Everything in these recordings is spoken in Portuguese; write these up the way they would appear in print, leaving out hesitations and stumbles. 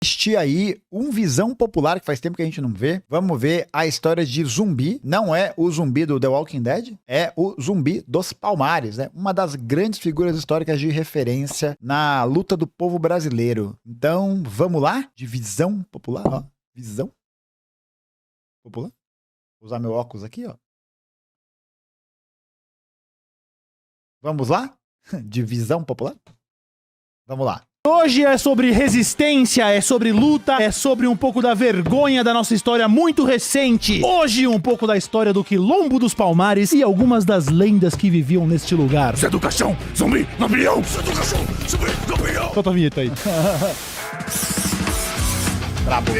Assistir aí um Visão Popular, que faz tempo que a gente não vê. Vamos ver a história de zumbi. Não é o zumbi do The Walking Dead, é o zumbi dos Palmares, né? Uma das grandes figuras históricas de referência na luta do povo brasileiro. Então, vamos lá? De Visão Popular, ó. Visão Popular. Vou usar meu óculos aqui, ó. Vamos lá? De Visão Popular? Vamos lá. Hoje é sobre resistência, é sobre luta, é sobre um pouco da vergonha da nossa história muito recente. Hoje um pouco da história do Quilombo dos Palmares e algumas das lendas que viviam neste lugar. Zé do Caixão, zumbi, lampião! Zé do Caixão, zumbi, lampião! Solta a vinheta aí. Brabo.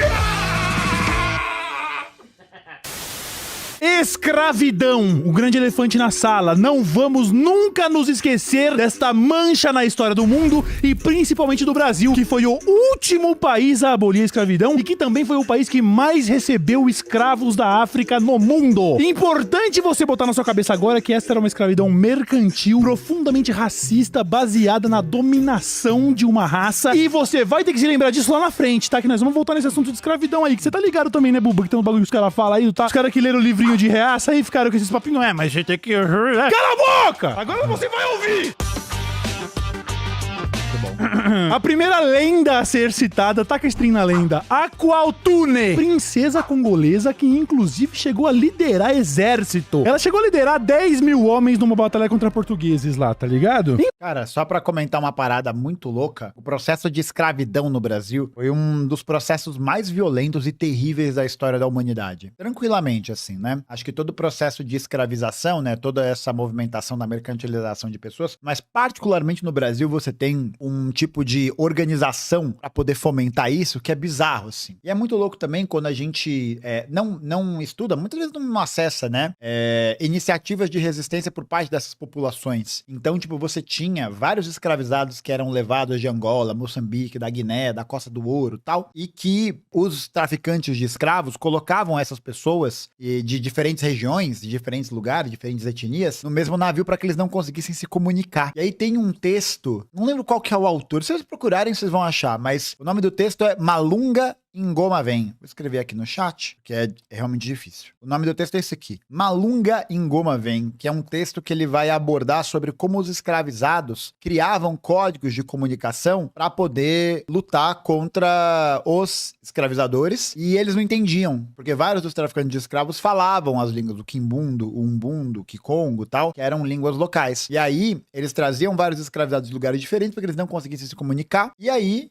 Escravidão, o grande elefante na sala. Não vamos nunca nos esquecer desta mancha na história do mundo e principalmente do Brasil, que foi o último país a abolir a escravidão e que também foi o país que mais recebeu escravos da África no mundo. Importante você botar na sua cabeça agora que esta era uma escravidão mercantil, profundamente racista, baseada na dominação de uma raça. E você vai ter que se lembrar disso lá na frente, tá? Que nós vamos voltar nesse assunto de escravidão aí, que você tá ligado também, né, Bubu? Que tem um bagulho que os caras falam aí, tá? Os caras que leram o livrinho de reaça e ficaram com esses papinhos. Mas a gente tem que... Cala a boca! Agora você vai ouvir! A primeira lenda a ser citada, taca a string na lenda, Aqualtune, princesa congolesa que inclusive chegou a liderar exército. Ela chegou a liderar 10 mil homens numa batalha contra portugueses lá, tá ligado? Cara, só pra comentar uma parada muito louca, o processo de escravidão no Brasil foi um dos processos mais violentos e terríveis da história da humanidade. Tranquilamente, assim, né? Acho que todo o processo de escravização, né? Toda essa movimentação da mercantilização de pessoas, mas particularmente no Brasil você tem um tipo de organização pra poder fomentar isso que é bizarro, assim. E é muito louco também quando a gente não estuda, muitas vezes não acessa, né? Iniciativas de resistência por parte dessas populações. Então, tipo, você tinha vários escravizados que eram levados de Angola, Moçambique, da Guiné, da Costa do Ouro e tal, e que os traficantes de escravos colocavam essas pessoas de diferentes regiões, de diferentes lugares, diferentes etnias, no mesmo navio para que eles não conseguissem se comunicar. E aí tem um texto, não lembro qual que é o autor, se vocês procurarem vocês vão achar, mas o nome do texto é Malunga Ngoma-Vem. Vou escrever aqui no chat, que é realmente difícil. O nome do texto é esse aqui. Malunga Ngoma-Vem, que é um texto que ele vai abordar sobre como os escravizados criavam códigos de comunicação para poder lutar contra os escravizadores e eles não entendiam, porque vários dos traficantes de escravos falavam as línguas do Quimbundo, Umbundo, Kikongo e tal, que eram línguas locais. E aí, eles traziam vários escravizados de lugares diferentes para que eles não conseguissem se comunicar. E aí,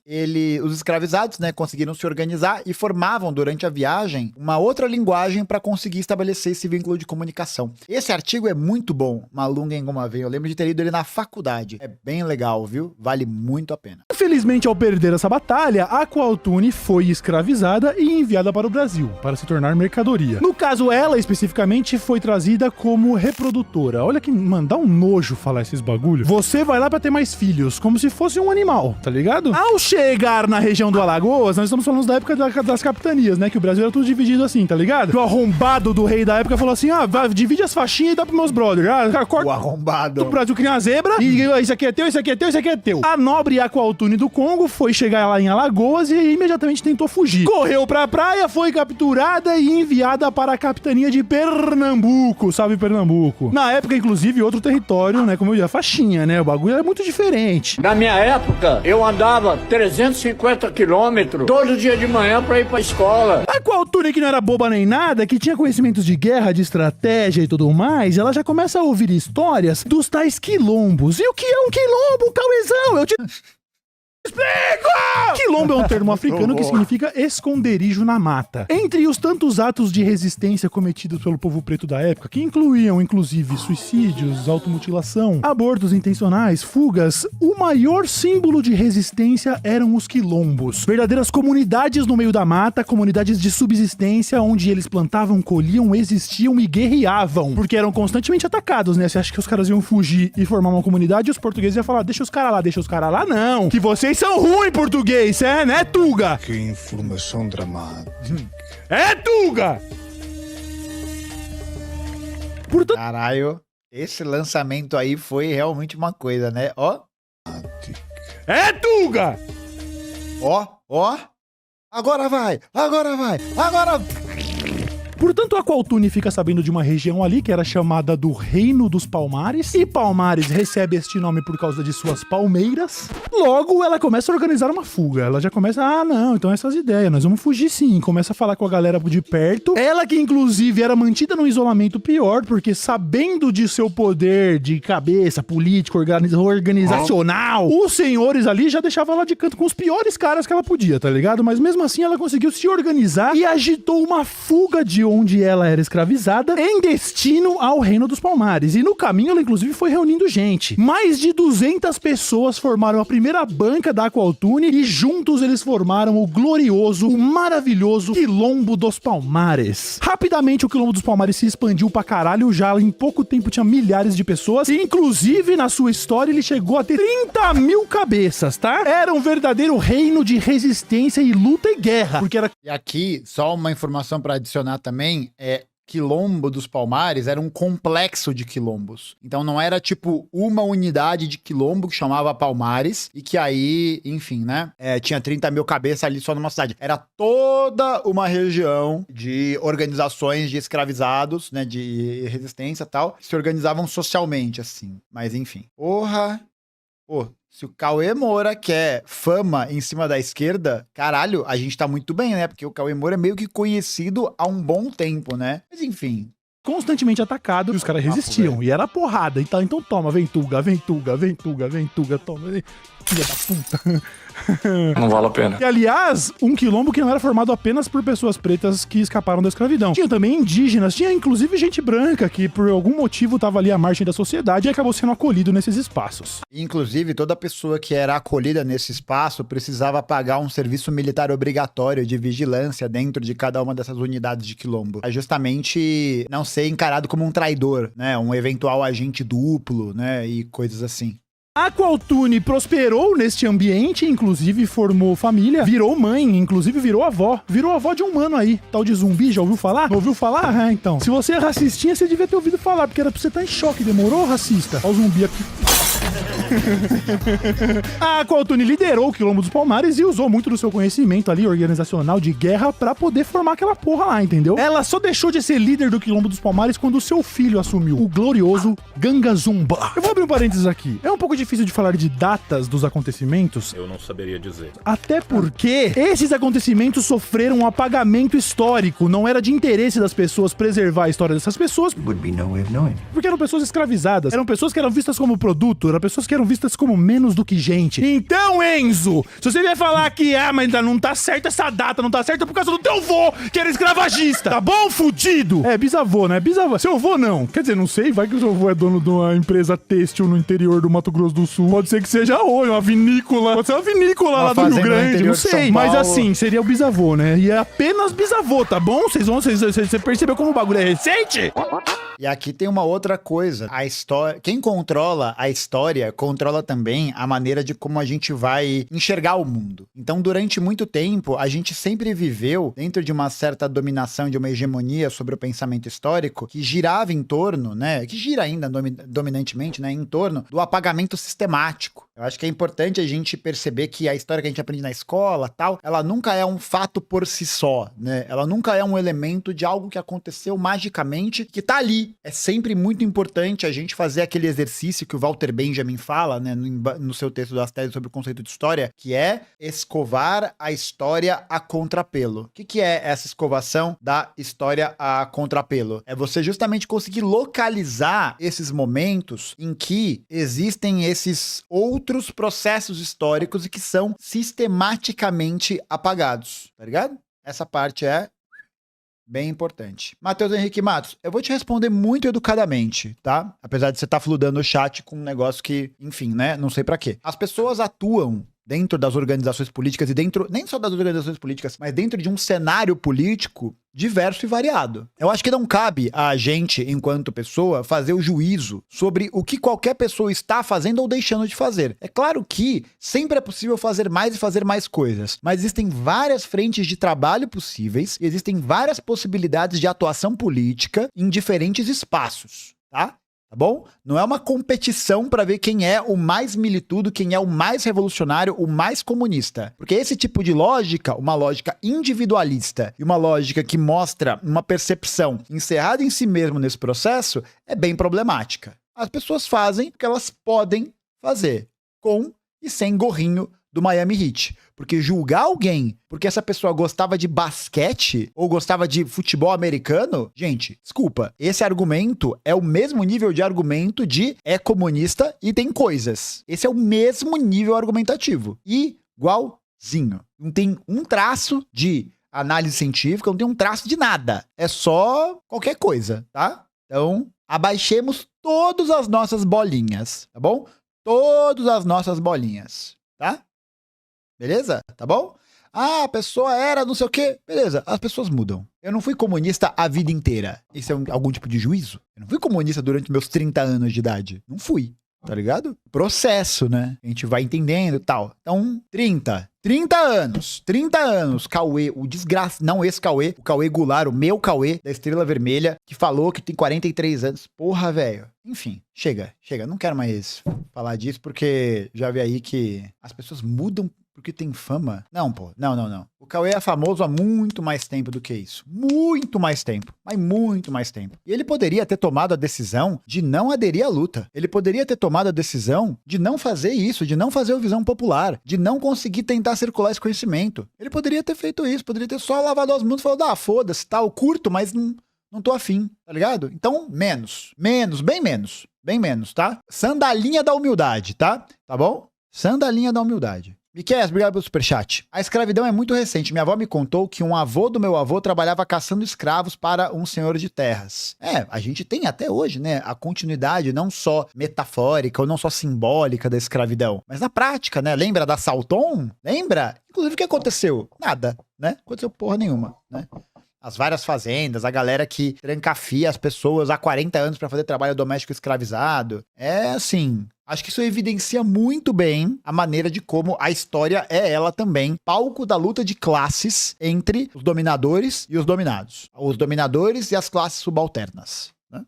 os escravizados, né, conseguiram se organizar e formavam durante a viagem uma outra linguagem para conseguir estabelecer esse vínculo de comunicação. Esse artigo é muito bom, Malunga Ngoma-Vem. Eu lembro de ter lido ele na faculdade. É bem legal, viu? Vale muito a pena. Infelizmente, ao perder essa batalha, Aqualtune foi escravizada e enviada para o Brasil, para se tornar mercadoria. No caso, ela especificamente foi trazida como reprodutora. Olha que, mano, dá um nojo falar esses bagulho. Você vai lá para ter mais filhos, como se fosse um animal, tá ligado? Ao chegar na região do Alagoas, nós estamos falando da época das capitanias, né? Que o Brasil era tudo dividido assim, tá ligado? O arrombado do rei da época falou assim, divide as faixinhas e dá pros meus brothers. Corta o arrombado. O Brasil cria uma zebra e isso aqui é teu, isso aqui é teu, isso aqui é teu. A nobre Aqualtune do Congo foi chegar lá em Alagoas e imediatamente tentou fugir. Correu pra praia, foi capturada e enviada para a capitania de Pernambuco, salve Pernambuco. Na época, inclusive, outro território, né? Como eu disse, a faixinha, né? O bagulho era muito diferente. Na minha época, eu andava 350 quilômetros todo dia de manhã pra ir pra escola. A Aqualtune, que não era boba nem nada, que tinha conhecimentos de guerra, de estratégia e tudo mais, ela já começa a ouvir histórias dos tais quilombos. E o que é um quilombo, Cauezão? Eu te... Explico! Quilombo é um termo africano que significa esconderijo na mata. Entre os tantos atos de resistência cometidos pelo povo preto da época, que incluíam, inclusive, suicídios, automutilação, abortos intencionais, fugas, o maior símbolo de resistência eram os quilombos. Verdadeiras comunidades no meio da mata, comunidades de subsistência, onde eles plantavam, colhiam, existiam e guerreavam. Porque eram constantemente atacados, né? Você acha que os caras iam fugir e formar uma comunidade e os portugueses iam falar, deixa os caras lá, não. Que vocês são ruins português, né, Tuga? Que informação dramática. É, Tuga! Portanto... Caralho, esse lançamento aí foi realmente uma coisa, né? Ó. É, Tuga! Ó. Agora vai, agora vai, agora... Portanto, a Aqualtune fica sabendo de uma região ali que era chamada do Reino dos Palmares, e Palmares recebe este nome por causa de suas palmeiras. Logo, ela começa a organizar uma fuga. Ela já começa, não, então essas ideias, nós vamos fugir sim. Começa a falar com a galera de perto. Ela que, inclusive, era mantida num isolamento pior, porque sabendo de seu poder de cabeça, político, organizacional, os senhores ali já deixavam ela de canto com os piores caras que ela podia, tá ligado? Mas mesmo assim, ela conseguiu se organizar e agitou uma fuga de onde ela era escravizada, em destino ao Reino dos Palmares. E no caminho ela inclusive foi reunindo gente. Mais de 200 pessoas formaram a primeira banca da Aqualtune e juntos eles formaram o glorioso, o maravilhoso Quilombo dos Palmares. Rapidamente o Quilombo dos Palmares se expandiu pra caralho, já em pouco tempo tinha milhares de pessoas e inclusive na sua história ele chegou a ter 30 mil cabeças, tá? Era um verdadeiro reino de resistência e luta e guerra, porque era... E aqui, só uma informação pra adicionar também, Quilombo dos Palmares era um complexo de quilombos. Então não era tipo uma unidade de quilombo que chamava Palmares e que aí, enfim, né? Tinha 30 mil cabeças ali só numa cidade. Era toda uma região de organizações de escravizados, né? De resistência e tal, que se organizavam socialmente, assim. Mas enfim. Porra! Pô, se o Cauê Moura quer fama em cima da esquerda, caralho, a gente tá muito bem, né? Porque o Cauê Moura é meio que conhecido há um bom tempo, né? Mas enfim. Constantemente atacado, e os caras resistiam, e era porrada. Então toma, ventuga, toma. Filha da puta. Não vale a pena. E, aliás, um quilombo que não era formado apenas por pessoas pretas que escaparam da escravidão. Tinha também indígenas, tinha inclusive gente branca que por algum motivo tava ali à margem da sociedade e acabou sendo acolhido nesses espaços. Inclusive, toda pessoa que era acolhida nesse espaço precisava pagar um serviço militar obrigatório de vigilância dentro de cada uma dessas unidades de quilombo. É justamente não ser encarado como um traidor, né? Um eventual agente duplo, né? E coisas assim. A Aqualtune prosperou neste ambiente, inclusive formou família, virou mãe, inclusive virou avó. Virou avó de um mano aí, tal de Zumbi, já ouviu falar? Não ouviu falar? Ah, então. Se você é racistinha, você devia ter ouvido falar, porque era pra você estar em choque. Demorou, racista? Ó o Zumbi aqui. A Aqualtune liderou o Quilombo dos Palmares e usou muito do seu conhecimento ali, organizacional de guerra, pra poder formar aquela porra lá, entendeu? Ela só deixou de ser líder do Quilombo dos Palmares quando o seu filho assumiu, o glorioso Ganga Zumba. Eu vou abrir um parênteses aqui. É um pouco difícil de falar de datas dos acontecimentos. Eu não saberia dizer. Até porque esses acontecimentos sofreram um apagamento histórico. Não era de interesse das pessoas preservar a história dessas pessoas. Would be no way of knowing. Porque eram pessoas escravizadas. Eram pessoas que eram vistas como produto. Eram pessoas que eram vistas como menos do que gente. Então, Enzo, se você vier falar que, mas ainda não tá certo essa data, não tá certo por causa do teu vô, que era escravagista. Tá bom, fudido? É, bisavô, né? Bisavô. Seu vô não. Quer dizer, não sei, vai que o seu vô é dono de uma empresa têxtil no interior do Mato Grosso do Sul. Pode ser que seja hoje, uma vinícola. Pode ser uma vinícola lá do Rio Grande, não sei. Mas assim, seria o bisavô, né? E é apenas bisavô, tá bom? Você percebeu como o bagulho é recente? E aqui tem uma outra coisa. A história, quem controla a história, controla também a maneira de como a gente vai enxergar o mundo. Então, durante muito tempo, a gente sempre viveu dentro de uma certa dominação, de uma hegemonia sobre o pensamento histórico, que girava em torno, né? Que gira ainda dominantemente, né? Em torno do apagamento sistemático. Eu acho que é importante a gente perceber que a história que a gente aprende na escola, tal, ela nunca é um fato por si só, né? Ela nunca é um elemento de algo que aconteceu magicamente, que tá ali. É sempre muito importante a gente fazer aquele exercício que o Walter Benjamin fala, né, no seu texto das teses sobre o conceito de história, que é escovar a história a contrapelo. O que é essa escovação da história a contrapelo? É você justamente conseguir localizar esses momentos em que existem esses outros processos históricos e que são sistematicamente apagados, tá ligado? Essa parte é bem importante. Matheus Henrique Matos, eu vou te responder muito educadamente, tá? Apesar de você estar fludando o chat com um negócio que, enfim, né? Não sei pra quê. As pessoas atuam dentro das organizações políticas e dentro, nem só das organizações políticas, mas dentro de um cenário político diverso e variado. Eu acho que não cabe a gente, enquanto pessoa, fazer o juízo sobre o que qualquer pessoa está fazendo ou deixando de fazer. É claro que sempre é possível fazer mais e fazer mais coisas, mas existem várias frentes de trabalho possíveis e existem várias possibilidades de atuação política em diferentes espaços, tá? tá bom? Não é uma competição pra ver quem é o mais militudo, quem é o mais revolucionário, o mais comunista. Porque esse tipo de lógica, uma lógica individualista e uma lógica que mostra uma percepção encerrada em si mesmo nesse processo, é bem problemática. As pessoas fazem o que elas podem fazer, com e sem gorrinho do Miami Heat. Porque julgar alguém porque essa pessoa gostava de basquete ou gostava de futebol americano, gente, desculpa, esse argumento é o mesmo nível de argumento de é comunista e tem coisas. Esse é o mesmo nível argumentativo. Igualzinho. Não tem um traço de análise científica, não tem um traço de nada. É só qualquer coisa, tá? Então, abaixemos todas as nossas bolinhas, tá bom? Todas as nossas bolinhas, tá? Beleza? Tá bom? Ah, a pessoa era não sei o quê. Beleza, as pessoas mudam. Eu não fui comunista a vida inteira. Isso é algum tipo de juízo? Eu não fui comunista durante meus 30 anos de idade. Não fui, tá ligado? Processo, né? A gente vai entendendo e tal. Então, 30 anos, Cauê, o desgraça, não esse Cauê, o Cauê Goulart, o meu Cauê, da Estrela Vermelha, que falou que tem 43 anos. Porra, velho. Enfim, chega. Não quero mais falar disso, porque já vi aí que as pessoas mudam porque tem fama. Não, pô, não. O Cauê é famoso há muito mais tempo do que isso. Muito mais tempo. Mas muito mais tempo. E ele poderia ter tomado a decisão de não aderir à luta. Ele poderia ter tomado a decisão de não fazer isso, de não fazer o Visão Popular, de não conseguir tentar circular esse conhecimento. Ele poderia ter feito isso, poderia ter só lavado as mãos e falado, foda-se, tá, eu curto, mas não tô afim, tá ligado? Então, bem menos, tá? Sandalinha da humildade, tá? Tá bom? Sandalinha da humildade. Miquel, obrigado pelo superchat. A escravidão é muito recente. Minha avó me contou que um avô do meu avô trabalhava caçando escravos para um senhor de terras. A gente tem até hoje, né, a continuidade não só metafórica ou não só simbólica da escravidão, mas na prática, né? Lembra da Salton? Lembra? Inclusive, o que aconteceu? Nada, né? Aconteceu porra nenhuma, né? As várias fazendas, a galera que trancafia as pessoas há 40 anos para fazer trabalho doméstico escravizado. É assim, acho que isso evidencia muito bem a maneira de como a história é ela também palco da luta de classes entre os dominadores e os dominados. Os dominadores e as classes subalternas, né?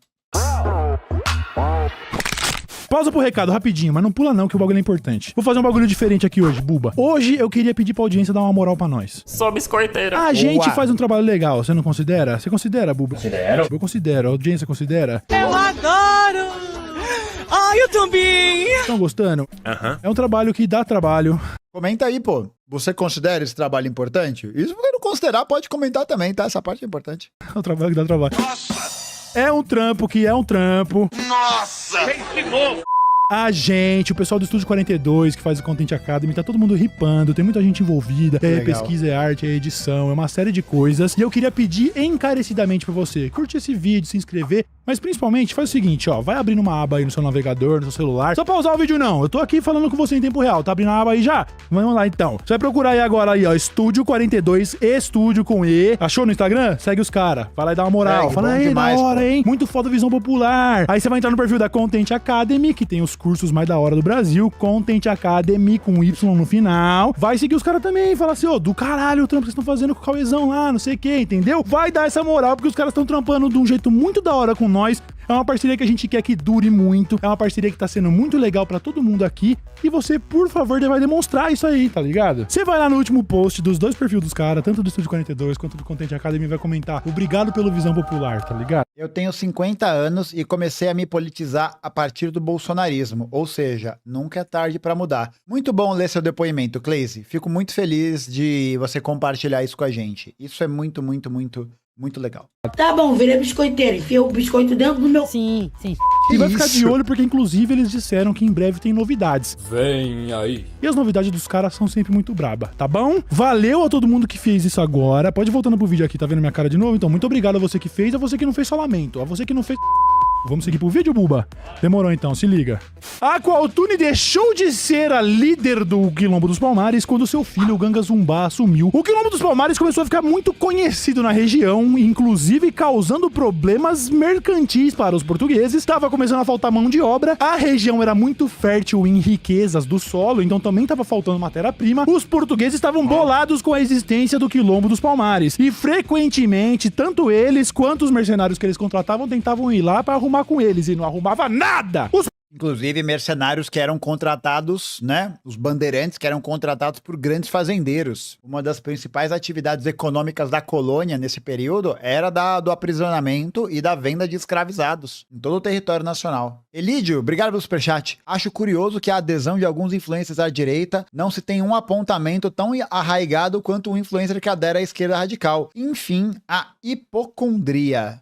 Pausa pro recado, rapidinho, mas não pula não, que o bagulho é importante. Vou fazer um bagulho diferente aqui hoje, Buba. Hoje eu queria pedir pra audiência dar uma moral pra nós. Sou biscoiteira. A gente faz um trabalho legal, você não considera? Você considera, Buba? Considero. Eu considero, a audiência considera. Eu adoro! Ai, eu também! Estão gostando? Aham. É um trabalho que dá trabalho. Comenta aí, pô. Você considera esse trabalho importante? E se você não considerar, pode comentar também, tá? Essa parte é importante. É um trabalho que dá trabalho. É um trampo que é um trampo. Nossa! A gente, o pessoal do Estúdio 42, que faz o Content Academy, tá todo mundo ripando, tem muita gente envolvida. É Legal. pesquisa, é arte, é edição, é uma série de coisas. E eu queria pedir encarecidamente pra você, curte esse vídeo, se inscrever, mas principalmente faz o seguinte, ó, vai abrindo uma aba aí no seu navegador, no seu celular. Só pausar o vídeo não, eu tô aqui falando com você em tempo real, tá abrindo a aba aí já? Vamos lá então. Você vai procurar aí agora aí, ó, Estúdio 42, Estúdio com E. Achou no Instagram? Segue os caras. Vai lá e dá uma moral. Segue, Fala bom aí, demais, da hora, pô. hein? Muito foda Visão Popular. Aí você vai entrar no perfil da Content Academy, que tem os cursos mais da hora do Brasil, Content Academy com Y no final. Vai seguir os caras também, fala assim, ó, do caralho o trampo que vocês estão fazendo com o Cauêzão lá, não sei o que, entendeu? Vai dar essa moral, porque os caras estão trampando de um jeito muito da hora com nós. É uma parceria que a gente quer que dure muito, é uma parceria que tá sendo muito legal pra todo mundo aqui, e você, por favor, vai demonstrar isso aí, tá ligado? Você vai lá no último post dos dois perfis dos caras, tanto do Estúdio 42 quanto do Content Academy, e vai comentar, obrigado pelo Visão Popular, tá ligado? Eu tenho 50 anos e comecei a me politizar a partir do bolsonarismo, ou seja, nunca é tarde pra mudar. Muito bom ler seu depoimento, Cleise. Fico muito feliz de você compartilhar isso com a gente. Isso é muito legal. Tá bom, virei biscoiteiro. Enfia o biscoito dentro do meu... Sim. E vai ficar de olho porque, inclusive, eles disseram que em breve tem novidades. Vem aí. E as novidades dos caras são sempre muito braba, tá bom? Valeu a todo mundo que fez isso agora. Pode ir voltando pro vídeo aqui, tá vendo minha cara de novo? Então, muito obrigado a você que fez, a você que não fez, só lamento. A você que não fez... Vamos seguir pro vídeo, Buba? Demorou então, se liga. A Qualtune deixou de ser a líder do Quilombo dos Palmares quando seu filho, o Ganga Zumbá, assumiu. O Quilombo dos Palmares começou a ficar muito conhecido na região, inclusive causando problemas mercantis para os portugueses. Estava começando a faltar mão de obra, a região era muito fértil em riquezas do solo, então também estava faltando matéria-prima. Os portugueses estavam bolados com a existência do Quilombo dos Palmares. E frequentemente, tanto eles quanto os mercenários que eles contratavam tentavam ir lá para arrumar arrumar com eles e não arrumava nada. Os Inclusive, mercenários que eram contratados, né? Os bandeirantes que eram contratados por grandes fazendeiros. Uma das principais atividades econômicas da colônia nesse período era do aprisionamento e da venda de escravizados em todo o território nacional. Elídio, obrigado pelo superchat. Acho curioso que a adesão de alguns influencers à direita não se tem um apontamento tão arraigado quanto o influencer que adere à esquerda radical. Enfim, a hipocondria.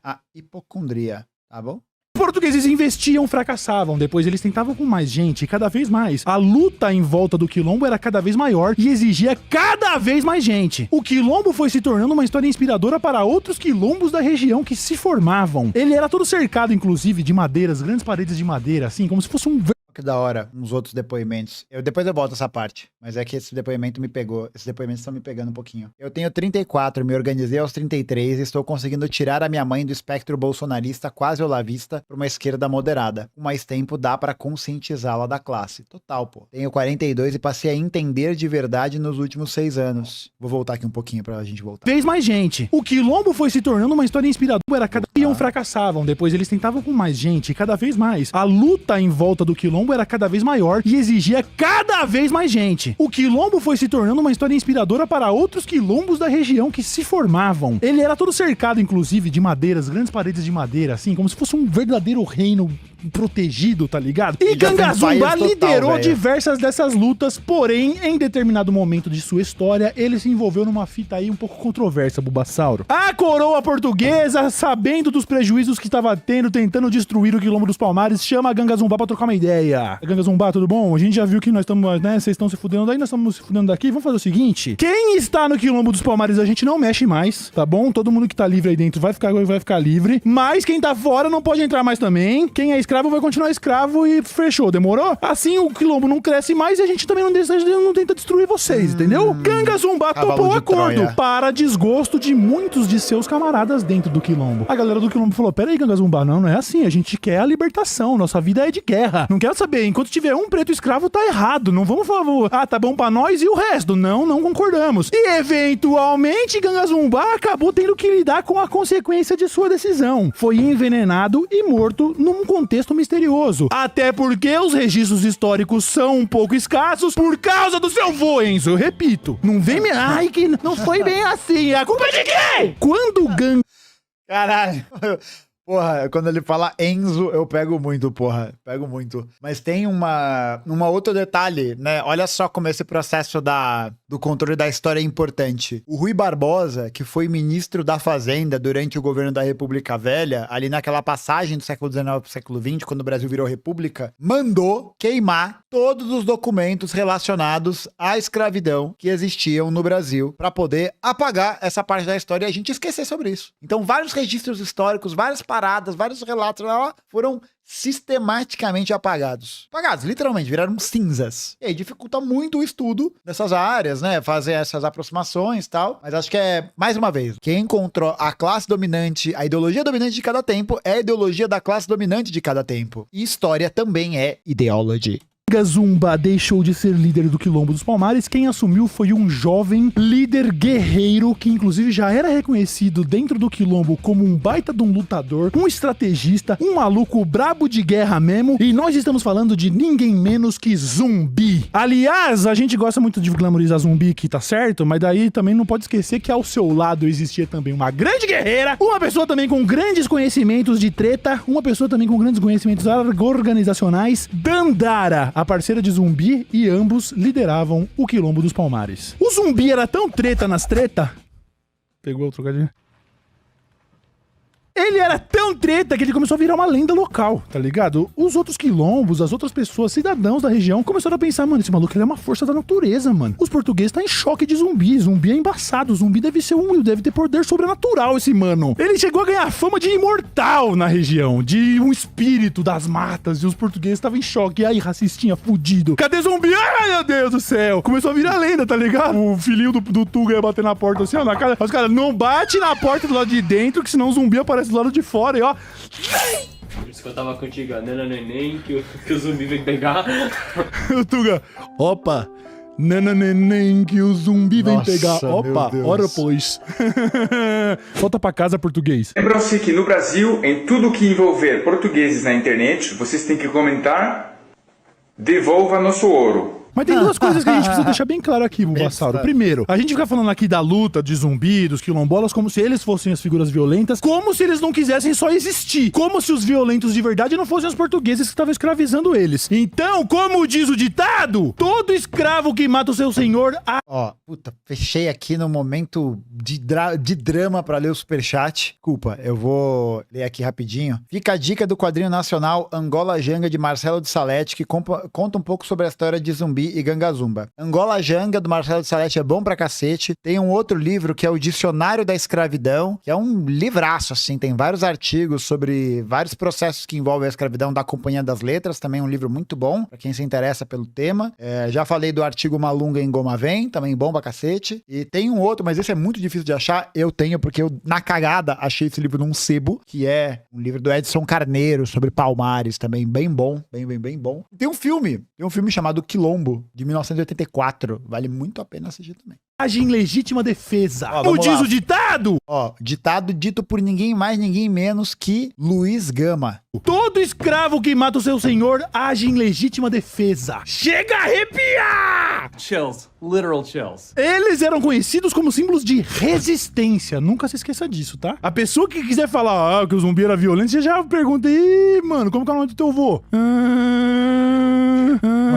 Tá bom? portugueses investiam, fracassavam. Depois eles tentavam com mais gente, cada vez mais. A luta em volta do quilombo era cada vez maior e exigia cada vez mais gente. O quilombo foi se tornando uma história inspiradora para outros quilombos da região que se formavam. Ele era todo cercado, inclusive, de madeiras, grandes paredes de madeira, assim, como se fosse um... Que da hora, uns outros depoimentos. Depois eu volto essa parte, mas é que esse depoimento me pegou. Esses depoimentos estão me pegando um pouquinho. Eu tenho 34, me organizei aos 33 e estou conseguindo tirar a minha mãe do espectro bolsonarista quase olavista para uma esquerda moderada. Com mais tempo dá para conscientizá-la da classe. Total, pô. Tenho 42 e passei a entender de verdade nos últimos 6 anos. Vou voltar aqui um pouquinho pra gente voltar. Fez mais gente. O quilombo foi se tornando uma história inspiradora. Era cada vez fracassavam. Depois eles tentavam com mais gente, cada vez mais. A luta em volta do quilombo era cada vez maior e exigia cada vez mais gente. O quilombo foi se tornando uma história inspiradora para outros quilombos da região que se formavam. Ele era todo cercado, inclusive, de madeiras, grandes paredes de madeira, assim, como se fosse um verdadeiro reino protegido, tá ligado? E Gangazumba liderou diversas dessas lutas, porém, em determinado momento de sua história, ele se envolveu numa fita aí um pouco controversa, Bulbasauro. A coroa portuguesa, sabendo dos prejuízos que estava tendo, tentando destruir o quilombo dos Palmares, chama a Gangazumba pra trocar uma ideia. Gangazumba, tudo bom? A gente já viu que nós estamos, né, vocês estão se fudendo daí, nós estamos se fudendo daqui. Vamos fazer o seguinte, quem está no quilombo dos Palmares a gente não mexe mais, tá bom? Todo mundo que tá livre aí dentro vai ficar livre, mas quem tá fora não pode entrar mais também. Quem é escravo vai continuar escravo e fechou, demorou? Assim o quilombo não cresce mais e a gente também não tenta destruir vocês, entendeu? Gangazumba topou o acordo para desgosto de muitos de seus camaradas dentro do quilombo. A galera do quilombo falou, peraí, Gangazumba, não é assim, a gente quer a libertação, nossa vida é de guerra. Não quero saber, enquanto tiver um preto escravo tá errado, não vamos falar, tá bom pra nós e o resto, não concordamos. E eventualmente Gangazumba acabou tendo que lidar com a consequência de sua decisão. Foi envenenado e morto num contexto misterioso. Até porque os registros históricos são um pouco escassos por causa do seu vô, Enzo. Eu repito, não vem me... Ai, que não foi bem assim. A culpa é de quem? Quando o Caralho. Porra, quando ele fala Enzo, eu pego muito, porra. Pego muito. Mas tem uma outro detalhe, né? Olha só como esse processo do controle da história é importante. O Rui Barbosa, que foi ministro da Fazenda durante o governo da República Velha, ali naquela passagem do século XIX pro século XX, quando o Brasil virou república, mandou queimar todos os documentos relacionados à escravidão que existiam no Brasil, para poder apagar essa parte da história e a gente esquecer sobre isso. Então, vários registros históricos, várias paradas, vários relatos lá foram sistematicamente apagados. Apagados, literalmente, viraram cinzas. E aí dificulta muito o estudo dessas áreas, né? Fazer essas aproximações e tal. Mas acho que mais uma vez, quem encontrou a classe dominante, a ideologia dominante de cada tempo é a ideologia da classe dominante de cada tempo. E história também é ideology. Gangazumba deixou de ser líder do quilombo dos Palmares, quem assumiu foi um jovem líder guerreiro que inclusive já era reconhecido dentro do quilombo como um baita de um lutador, um estrategista, um maluco brabo de guerra mesmo, e nós estamos falando de ninguém menos que Zumbi. Aliás, a gente gosta muito de glamorizar Zumbi, que tá certo, mas daí também não pode esquecer que ao seu lado existia também uma grande guerreira, uma pessoa também com grandes conhecimentos de treta, uma pessoa também com grandes conhecimentos organizacionais, Dandara, a parceira de Zumbi, e ambos lideravam o quilombo dos Palmares. O Zumbi era tão treta nas treta... Pegou o trocadilho? Ele era tão treta que ele começou a virar uma lenda local, tá ligado? Os outros quilombos, as outras pessoas, cidadãos da região, começaram a pensar, mano, esse maluco ele é uma força da natureza, mano. Os portugueses tá em choque de Zumbi. Zumbi é embaçado. Zumbi deve ser deve ter poder sobrenatural, esse mano. Ele chegou a ganhar fama de imortal na região, de um espírito das matas, e os portugueses estavam em choque. E aí, racistinha, fudido. Cadê Zumbi? Ai, meu Deus do céu. Começou a virar lenda, tá ligado? O filhinho do Tuga ia bater na porta assim, ó, na cara. Os caras, não bate na porta do lado de dentro, que senão o Zumbi aparece do lado de fora, e ó. Por isso que eu tava contigo, a Nana Neném, que o Zumbi vem pegar. O Tuga, opa, Nananeném, que o zumbi vem Nossa, pegar. meu Opa, Deus. ora pois. Volta pra casa, português. Lembram-se que no Brasil, em tudo que envolver portugueses na internet, vocês têm que comentar: devolva nosso ouro. Mas tem duas coisas que a gente precisa deixar bem claro aqui, Bulbasauro. Primeiro, a gente fica falando aqui da luta de zumbi, dos quilombolas, como se eles fossem as figuras violentas, como se eles não quisessem só existir. Como se os violentos de verdade não fossem os portugueses que estavam escravizando eles. Então, como diz o ditado, todo escravo que mata o seu senhor... Ó, puta, fechei aqui no momento de drama pra ler o superchat. Desculpa, eu vou ler aqui rapidinho. Fica a dica do quadrinho nacional Angola Janga, de Marcelo de Salete, que conta um pouco sobre a história de zumbi e gangazumba. Angola Janga, do Marcelo de Salete, é bom pra cacete. Tem um outro livro que é o Dicionário da Escravidão, que é um livraço, assim, tem vários artigos sobre vários processos que envolvem a escravidão da Companhia das Letras, também um livro muito bom, pra quem se interessa pelo tema. Já falei do artigo Malunga em Goma Vem, também bom pra cacete. E tem um outro, mas esse é muito difícil de achar, eu tenho, porque eu, na cagada, achei esse livro num sebo, que é um livro do Edson Carneiro, sobre Palmares, também bem bom, bem bom. Tem um filme chamado Quilombo, de 1984, vale muito a pena assistir também. Agem legítima defesa. Ó, Como vamos diz lá. o ditado, Ó, ditado dito por ninguém mais, ninguém menos que Luiz Gama. todo escravo que mata o seu senhor age em legítima defesa. Chega a arrepiar! Chills. Literal chills. Eles eram conhecidos como símbolos de resistência. Nunca se esqueça disso, tá? A pessoa que quiser falar que o zumbi era violento, você já pergunta, ih, mano, como que é o nome do teu vô? O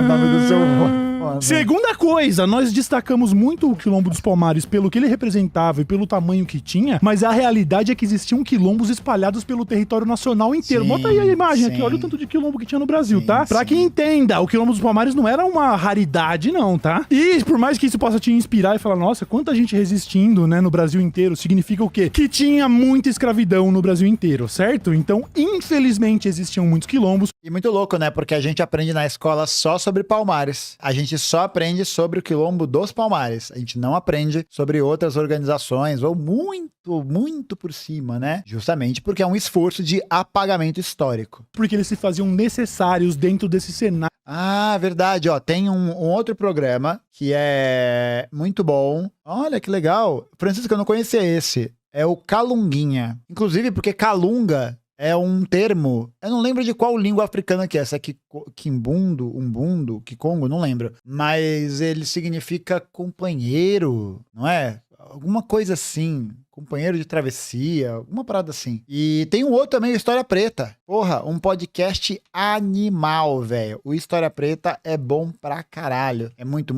nome do seu vô. Segunda coisa, nós destacamos muito o Quilombo dos Palmares pelo que ele representava e pelo tamanho que tinha, mas a realidade é que existiam quilombos espalhados pelo território nacional inteiro. Sim, Bota aí a imagem aqui, sim. olha o tanto de quilombo que tinha no Brasil, Sim, tá? Pra sim. quem entenda, o Quilombo dos Palmares não era uma raridade não, tá? E por mais que isso possa te inspirar e falar, nossa, quanta gente resistindo, né, no Brasil inteiro, significa o quê? Que tinha muita escravidão no Brasil inteiro, certo? Então, infelizmente, existiam muitos quilombos. E muito louco, né? Porque a gente aprende na escola só sobre Palmares. A gente só aprende sobre o Quilombo dos Palmares. A gente não aprende sobre outras organizações, ou muito por cima, né? Justamente porque é um esforço de apagamento histórico. Porque eles se faziam necessários dentro desse cenário. Ah, verdade, ó. Tem um outro programa que é muito bom. Olha que legal. Francisco, eu não conhecia esse. É o Calunguinha. Inclusive porque Calunga é um termo, eu não lembro de qual língua africana que é, essa aqui, Kimbundo, Umbundo, Kikongo, não lembro. Mas ele significa companheiro, não é? Alguma coisa assim, companheiro de travessia, uma parada assim. E tem um outro também, o História Preta. Porra, um podcast animal, velho. O História Preta é bom pra caralho. É muito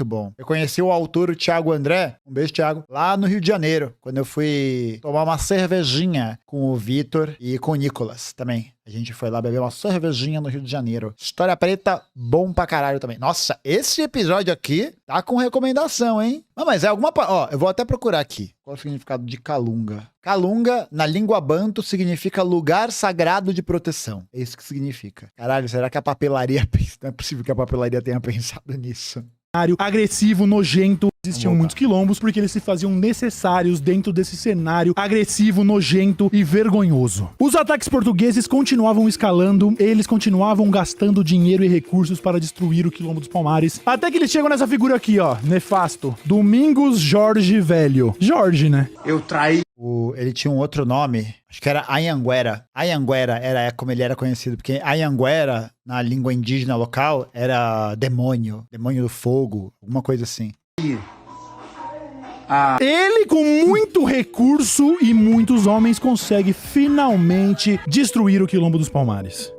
bom. Eu conheci o autor, o Thiago André, um beijo, Thiago, lá no Rio de Janeiro, quando eu fui tomar uma cervejinha com o Vitor e com o Nicolas também. A gente foi lá beber uma cervejinha no Rio de Janeiro. História Preta, bom pra caralho também. Nossa, esse episódio aqui tá com recomendação, hein? Não, mas é alguma... Ó, eu vou até procurar aqui. Qual é o significado de Calunga? Calunga, na língua banto, significa lugar sagrado de proteção. É isso que significa. Caralho, será que a papelaria... Não é possível que a papelaria tenha pensado nisso. Agressivo, nojento. Existiam Vamos muitos quilombos porque eles se faziam necessários dentro desse cenário agressivo, nojento e vergonhoso. Os ataques portugueses continuavam escalando, eles continuavam gastando dinheiro e recursos para destruir o Quilombo dos Palmares, até que eles chegam nessa figura aqui, ó, nefasto, Domingos Jorge Velho. Jorge, né? Eu traí. Ele tinha um outro nome, acho que era Anhanguera. Anhanguera era como ele era conhecido, porque Anhanguera, na língua indígena local, era demônio do fogo, alguma coisa assim. Ele, com muito recurso e muitos homens, consegue finalmente destruir o Quilombo dos Palmares.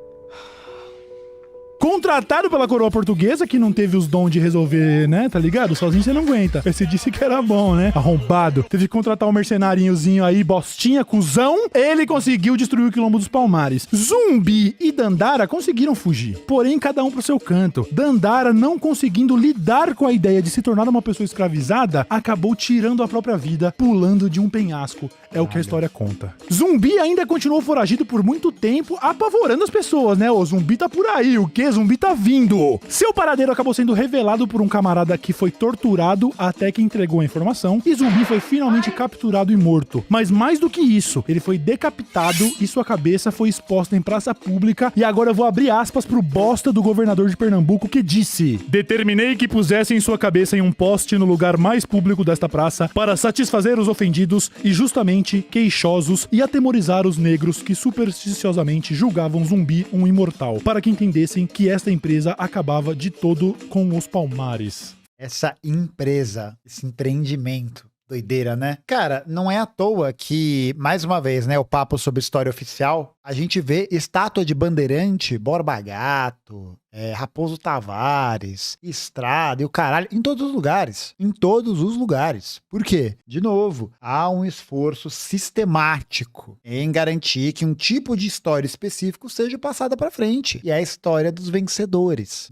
Contratado pela coroa portuguesa, que não teve os dons de resolver, né, tá ligado? Sozinho você não aguenta. Você disse que era bom, né? Arrombado. Teve que contratar um mercenariozinho aí, bostinha, cuzão. Ele conseguiu destruir o Quilombo dos Palmares. Zumbi e Dandara conseguiram fugir. Porém, cada um pro seu canto. Dandara, não conseguindo lidar com a ideia de se tornar uma pessoa escravizada, acabou tirando a própria vida, pulando de um penhasco. É o que a história conta. Zumbi ainda continuou foragido por muito tempo, apavorando as pessoas, né? O zumbi tá por aí. O quê? Zumbi tá vindo. Seu paradeiro acabou sendo revelado por um camarada que foi torturado até que entregou a informação, e Zumbi foi finalmente capturado e morto. Mas mais do que isso, ele foi decapitado e sua cabeça foi exposta em praça pública, e agora eu vou abrir aspas pro bosta do governador de Pernambuco que disse: determinei que pusessem sua cabeça em um poste no lugar mais público desta praça para satisfazer os ofendidos e justamente queixosos e atemorizar os negros que supersticiosamente julgavam Zumbi um imortal, para que entendessem que esta empresa acabava de todo com os Palmares. Essa empresa, esse empreendimento. Doideira, né? Cara, não é à toa que, mais uma vez, né, o papo sobre história oficial, a gente vê estátua de Bandeirante, Borba Gato, Raposo Tavares, Estrada e o caralho, em todos os lugares. Em todos os lugares. Por quê? De novo, há um esforço sistemático em garantir que um tipo de história específico seja passada para frente. E é a história dos vencedores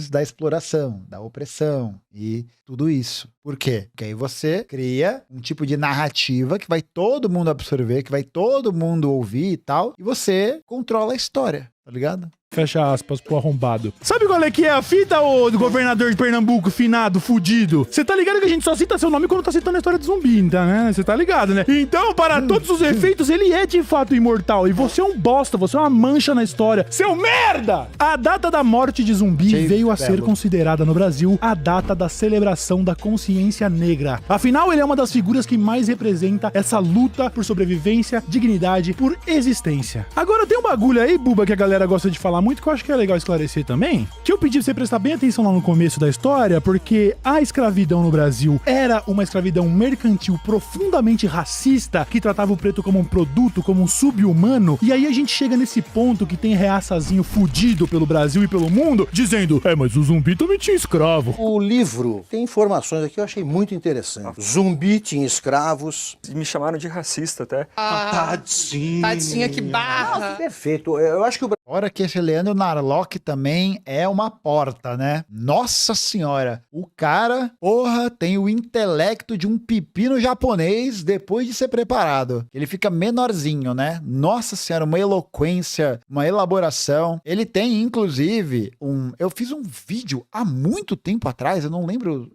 da exploração, da opressão e tudo isso. Por quê? Porque aí você cria um tipo de narrativa que vai todo mundo absorver, que vai todo mundo ouvir e tal, e você controla a história, tá ligado? Fecha aspas pro arrombado. Sabe qual é que é a fita, ô do governador de Pernambuco, finado, fudido? Você tá ligado que a gente só cita seu nome quando tá citando a história de Zumbi, tá, né? Você tá ligado, né? Então, para todos os efeitos, ele é de fato imortal. E você é um bosta, você é uma mancha na história. Seu merda! A data da morte de Zumbi veio a ser considerada no Brasil a data da celebração da consciência negra. Afinal, ele é uma das figuras que mais representa essa luta por sobrevivência, dignidade, por existência. Agora tem um bagulho aí, Buba, que a galera gosta de falar muito, que eu acho que é legal esclarecer também, que eu pedi pra você prestar bem atenção lá no começo da história, porque a escravidão no Brasil era uma escravidão mercantil profundamente racista, que tratava o preto como um produto, como um sub-humano, e aí a gente chega nesse ponto que tem reaçazinho fudido pelo Brasil e pelo mundo, dizendo, mas o Zumbi também tinha escravo. O livro tem informações aqui que eu achei muito interessante. Zumbi tinha escravos. Me chamaram de racista até. Tadinho. Tadinha, que barra. Perfeito. Eu acho que o Fora que esse Leandro Narlock também é uma porta, né? Nossa senhora, o cara, porra, tem o intelecto de um pepino japonês depois de ser preparado. Ele fica menorzinho, né? Nossa senhora, uma eloquência, uma elaboração. Ele tem, inclusive, eu fiz um vídeo há muito tempo atrás, eu não lembro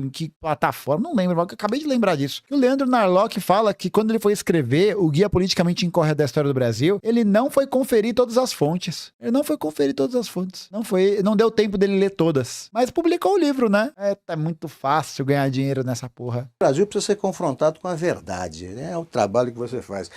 em que plataforma, não lembro, mas eu acabei de lembrar disso. O Leandro Narlock fala que quando ele foi escrever o Guia Politicamente Incorreto da História do Brasil, ele não foi conferir todas as fontes. Não deu tempo dele ler todas. Mas publicou o livro, né? Tá muito fácil ganhar dinheiro nessa porra. O Brasil precisa ser confrontado com a verdade, né? É o trabalho que você faz.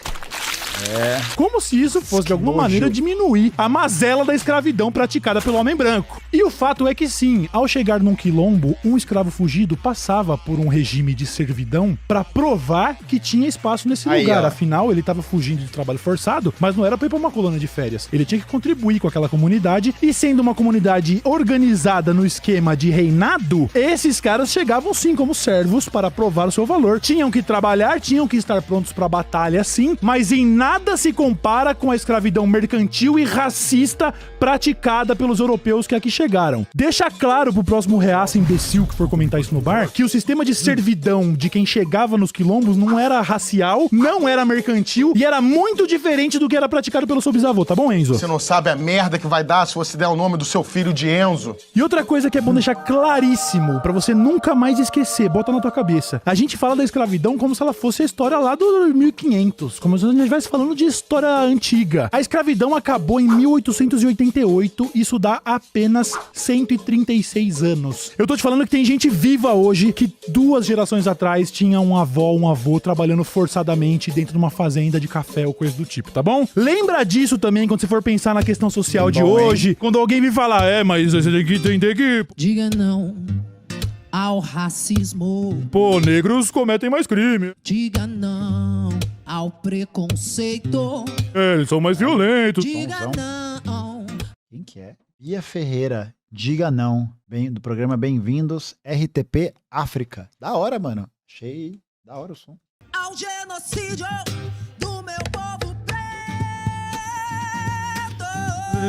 Como se isso fosse de alguma maneira diminuir a mazela da escravidão praticada pelo homem branco. E o fato é que sim, ao chegar num quilombo, um escravo fugido passava por um regime de servidão pra provar que tinha espaço nesse lugar. Afinal, ele tava fugindo de trabalho forçado, mas não era pra ir pra uma colônia de férias. Ele tinha que contribuir com aquela comunidade, e sendo uma comunidade organizada no esquema de reinado, esses caras chegavam sim como servos para provar o seu valor. Tinham que trabalhar, tinham que estar prontos pra batalha sim, mas em nada se compara com a escravidão mercantil e racista praticada pelos europeus que aqui chegaram. Deixa claro pro próximo reaça imbecil que for comentar isso no bar, que o sistema de servidão de quem chegava nos quilombos não era racial, não era mercantil e era muito diferente do que era praticado pelo seu bisavô, tá bom, Enzo? Você não sabe a merda que vai dar se você der o nome do seu filho de Enzo. E outra coisa que é bom deixar claríssimo, pra você nunca mais esquecer, bota na tua cabeça. A gente fala da escravidão como se ela fosse a história lá do 1500, como se a gente estivesse falando de história antiga. A escravidão acabou em 1888, isso dá apenas 136 anos. Eu tô te falando que tem gente viva hoje que 2 gerações atrás tinha um avô trabalhando forçadamente dentro de uma fazenda de café ou coisa do tipo, tá bom? Lembra disso também quando você for pensar na questão social de hoje, quando alguém me falar, mas você tem que entender que... Diga não ao racismo. Pô, negros cometem mais crime. Diga não ao preconceito. Eles são mais violentos. Diga não. Quem que é? Bia Ferreira, diga não. Do programa Bem-vindos, RTP África. Da hora, mano. Achei da hora o som. Ao genocídio do meu povo preto.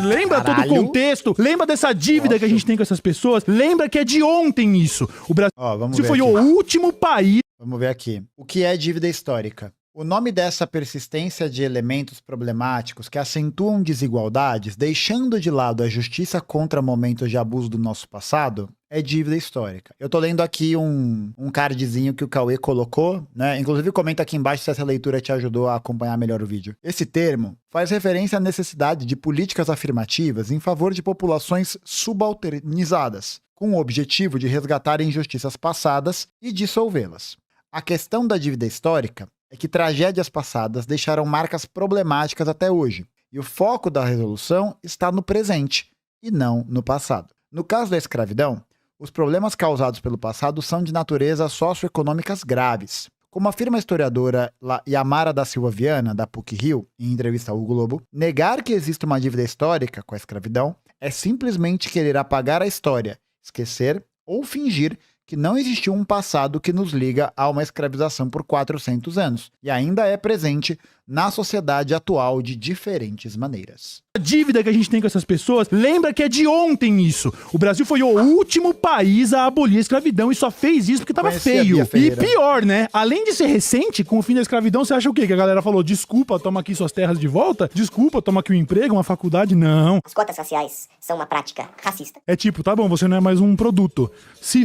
Lembra todo o contexto? Lembra dessa dívida que a gente tem com essas pessoas? Lembra que é de ontem isso. O Brasil vamos ver foi aqui. O último país. Vamos ver aqui. O que é dívida histórica? O nome dessa persistência de elementos problemáticos que acentuam desigualdades, deixando de lado a justiça contra momentos de abuso do nosso passado, é dívida histórica. Eu tô lendo aqui um cardzinho que o Cauê colocou, né? Inclusive comenta aqui embaixo se essa leitura te ajudou a acompanhar melhor o vídeo. Esse termo faz referência à necessidade de políticas afirmativas em favor de populações subalternizadas, com o objetivo de resgatar injustiças passadas e dissolvê-las. A questão da dívida histórica é que tragédias passadas deixaram marcas problemáticas até hoje, e o foco da resolução está no presente, e não no passado. No caso da escravidão, os problemas causados pelo passado são de natureza socioeconômicas graves. Como afirma a historiadora Yamara da Silva Viana, da PUC-Rio, em entrevista ao Globo, negar que existe uma dívida histórica com a escravidão é simplesmente querer apagar a história, esquecer ou fingir que não existiu um passado que nos liga a uma escravização por 400 anos, e ainda é presente na sociedade atual de diferentes maneiras. A dívida que a gente tem com essas pessoas, lembra que é de ontem isso. O Brasil foi o último país a abolir a escravidão e só fez isso porque tava feio. E pior, né? Além de ser recente, com o fim da escravidão, você acha o quê? Que a galera falou, desculpa, toma aqui suas terras de volta? Desculpa, toma aqui um emprego, uma faculdade? Não. As cotas raciais são uma prática racista. É tipo, tá bom, você não é mais um produto.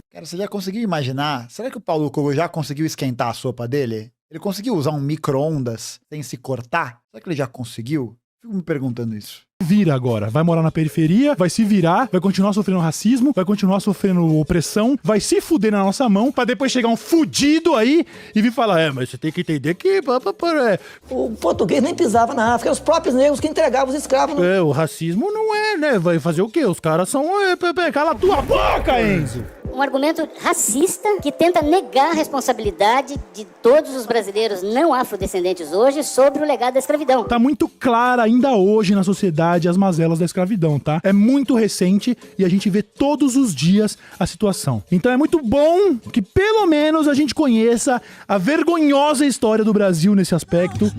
Cara, você já conseguiu imaginar? Será que o Paulo Cogo já conseguiu esquentar a sopa dele? Ele conseguiu usar um micro-ondas sem se cortar? Será que ele já conseguiu? Fico me perguntando isso. Vira agora, vai morar na periferia, vai se virar, vai continuar sofrendo racismo, vai continuar sofrendo opressão, vai se fuder na nossa mão, pra depois chegar um fudido aí e vir falar, mas você tem que entender que... O português nem pisava na África, eram os próprios negros que entregavam os escravos. O racismo não é, né? Vai fazer o quê? Os caras são... Cala a tua boca, Enzo! Um argumento racista que tenta negar a responsabilidade de todos os brasileiros não afrodescendentes hoje sobre o legado da escravidão. Tá muito clara ainda hoje na sociedade as mazelas da escravidão, tá? É muito recente e a gente vê todos os dias a situação. Então é muito bom que pelo menos a gente conheça a vergonhosa história do Brasil nesse aspecto.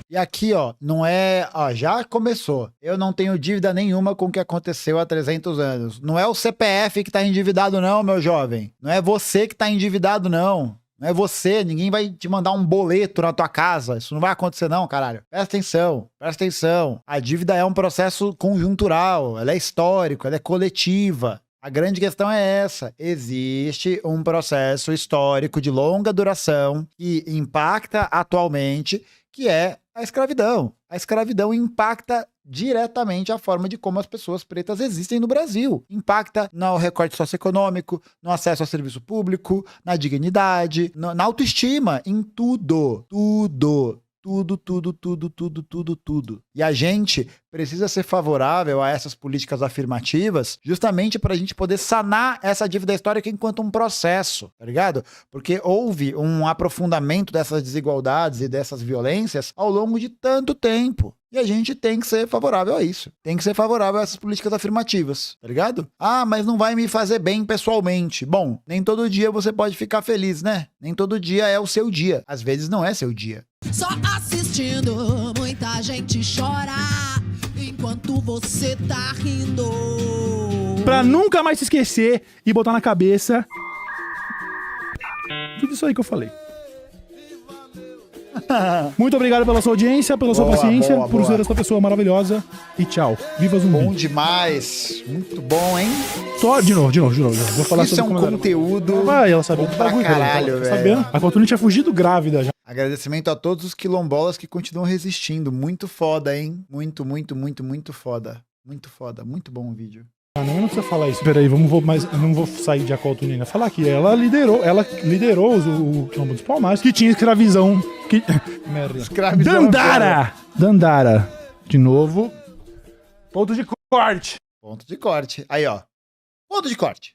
E aqui, ó, não é... Ó, já começou. Eu não tenho dívida nenhuma com o que aconteceu há 300 anos. Não é o CPF que tá endividado não, meu jovem. Não é você que tá endividado não. Não é você, ninguém vai te mandar um boleto na tua casa. Isso não vai acontecer não, caralho. Presta atenção. A dívida é um processo conjuntural, ela é histórico, ela é coletiva. A grande questão é essa. Existe um processo histórico de longa duração que impacta atualmente, que é a escravidão. A escravidão impacta diretamente a forma de como as pessoas pretas existem no Brasil. Impacta no recorte socioeconômico, no acesso ao serviço público, na dignidade, na autoestima, em tudo. Tudo. E a gente precisa ser favorável a essas políticas afirmativas justamente para a gente poder sanar essa dívida histórica enquanto um processo, tá ligado? Porque houve um aprofundamento dessas desigualdades e dessas violências ao longo de tanto tempo. E a gente tem que ser favorável a isso. Tem que ser favorável a essas políticas afirmativas, tá ligado? Ah, mas não vai me fazer bem pessoalmente. Bom, nem todo dia você pode ficar feliz, né? Nem todo dia é o seu dia. Às vezes não é seu dia. Só assistindo, muita gente chora enquanto você tá rindo. Pra nunca mais se esquecer e botar na cabeça tudo isso aí que eu falei. Muito obrigado pela sua audiência, pela sua paciência, por ser essa pessoa maravilhosa. E tchau. Viva Zumbi. Bom demais. Muito bom, hein? Só de novo. Vou falar isso sobre é um conteúdo vai, ela sabia bom pra caralho, velho. Sabendo? A Cotuno tinha fugido grávida já. Agradecimento a todos os quilombolas que continuam resistindo. Muito foda, hein? Muito foda. Muito foda. Muito bom o vídeo. Ah, não precisa falar isso. Peraí, eu não vou sair de Acoltune ainda. Falar que ela liderou o Quilombo dos Palmares, que tinha escravizão. Merda. Escravizão. Dandara. De novo. Ponto de corte. Aí, ó. Ponto de corte.